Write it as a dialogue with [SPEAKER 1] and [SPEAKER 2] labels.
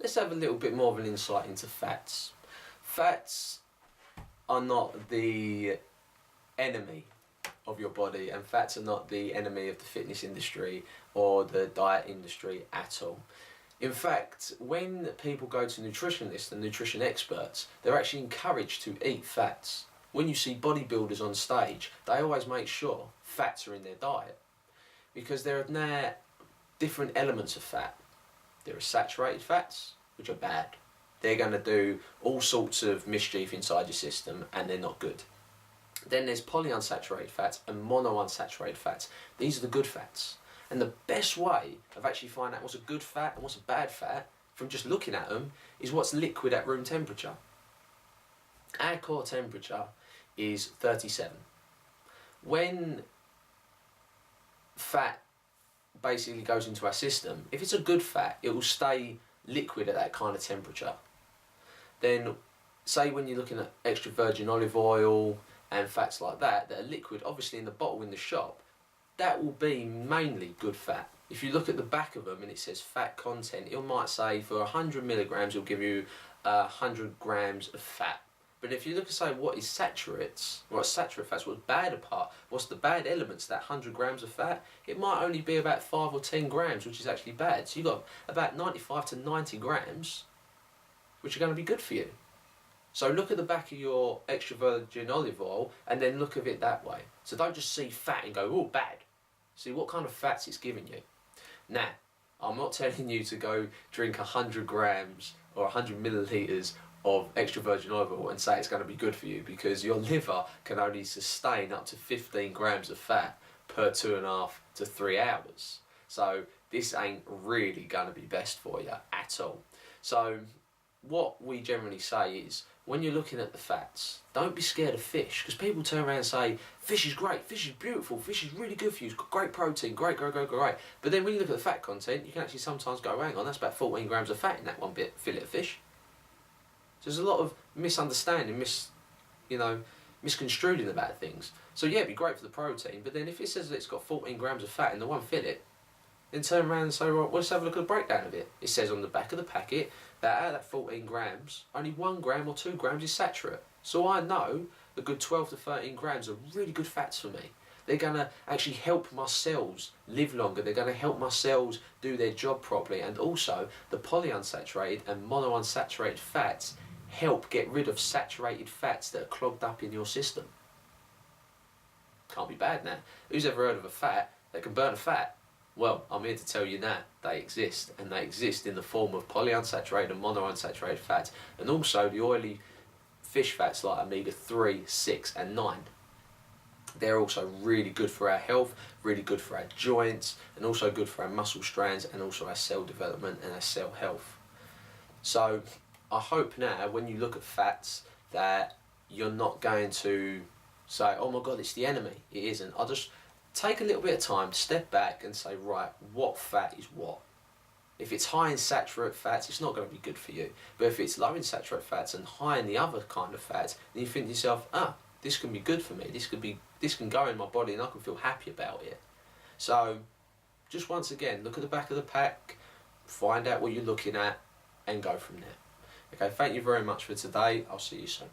[SPEAKER 1] Let's have a little bit more of an insight into fats. Fats are not the enemy of your body, and fats are not the enemy of the fitness industry or the diet industry at all. In fact, when people go to nutritionists and nutrition experts, they're actually encouraged to eat fats. When you see bodybuilders on stage, they always make sure fats are in their diet, because there are now different elements of fat. There are saturated fats, which are bad. They're going to do all sorts of mischief inside your system, and they're not good. Then there's polyunsaturated fats and monounsaturated fats. These are the good fats. And the best way of actually finding out what's a good fat and what's a bad fat, from just looking at them, is what's liquid at room temperature. Our core temperature is 37. When fat basically goes into our system, if it's a good fat, it will stay liquid at that kind of temperature. Then, say when you're looking at extra virgin olive oil and fats like that are liquid, obviously in the bottle in the shop, that will be mainly good fat. If you look at the back of them and it says fat content, it might say for 100 milligrams it'll give you 100 grams of fat. But if you look and say what is saturates, what's saturated fats, what's bad apart, what's the bad elements of that 100 grams of fat, it might only be about 5 or 10 grams, which is actually bad. So you've got about 95 to 90 grams, which are going to be good for you. So look at the back of your extra virgin olive oil and then look at it that way. So don't just see fat and go, oh, bad. See what kind of fats it's giving you. Now, I'm not telling you to go drink 100 grams or 100 millilitres of extra virgin olive oil and say it's going to be good for you, because your liver can only sustain up to 15 grams of fat per 2.5 to 3 hours. So this ain't really going to be best for you at all. So what we generally say is, when you're looking at the fats, don't be scared of fish, because people turn around and say, fish is great, fish is beautiful, fish is really good for you, it's got great protein, great. But then when you look at the fat content, you can actually sometimes go, hang on, that's about 14 grams of fat in that one fillet of fish. So there's a lot of misunderstanding, misconstruing about things. So yeah, it'd be great for the protein, but then if it says that it's got 14 grams of fat in the one fillet, then turn around and say, right, well, let's have a look at the breakdown of it. It says on the back of the packet that out of that 14 grams, only 1 gram or 2 grams is saturate. So I know a good 12 to 13 grams are really good fats for me. They're going to actually help my cells live longer. They're going to help my cells do their job properly. And also, the polyunsaturated and monounsaturated fats help get rid of saturated fats that are clogged up in your system. Can't be bad now. Who's ever heard of a fat that can burn a fat? Well, I'm here to tell you now, they exist, and they exist in the form of polyunsaturated and monounsaturated fats, and also the oily fish fats like omega-3, 6 and 9. They're also really good for our health, really good for our joints, and also good for our muscle strands, and also our cell development and our cell health. So I hope now when you look at fats that you're not going to say, oh my God, it's the enemy. It isn't. I'll just take a little bit of time, step back and say, right, what fat is what? If it's high in saturated fats, it's not going to be good for you. But if it's low in saturated fats and high in the other kind of fats, then you think to yourself, this can be good for me. This can go in my body and I can feel happy about it. So just once again, look at the back of the pack, find out what you're looking at and go from there. Okay, thank you very much for today. I'll see you soon.